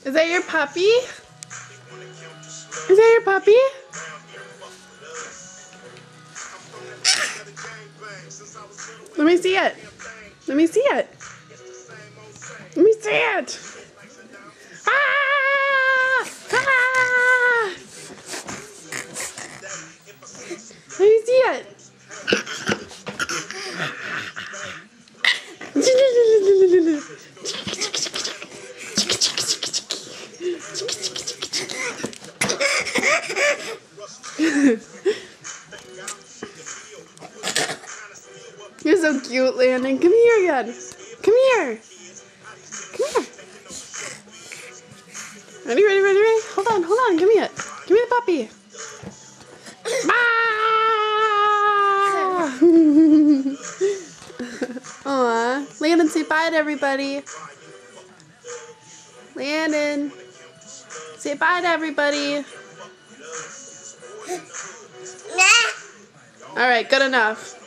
Is that your puppy? Is that your puppy? Let me see it. Let me see it. Let me see it. Ah! Ah! Let me see it. You're so cute, Landon. Come here again. Come here. Come here. Ready? Hold on. Give me it. Give me the puppy. Aw. Landon, say bye to everybody. Landon. Say bye to everybody. Alright, good enough.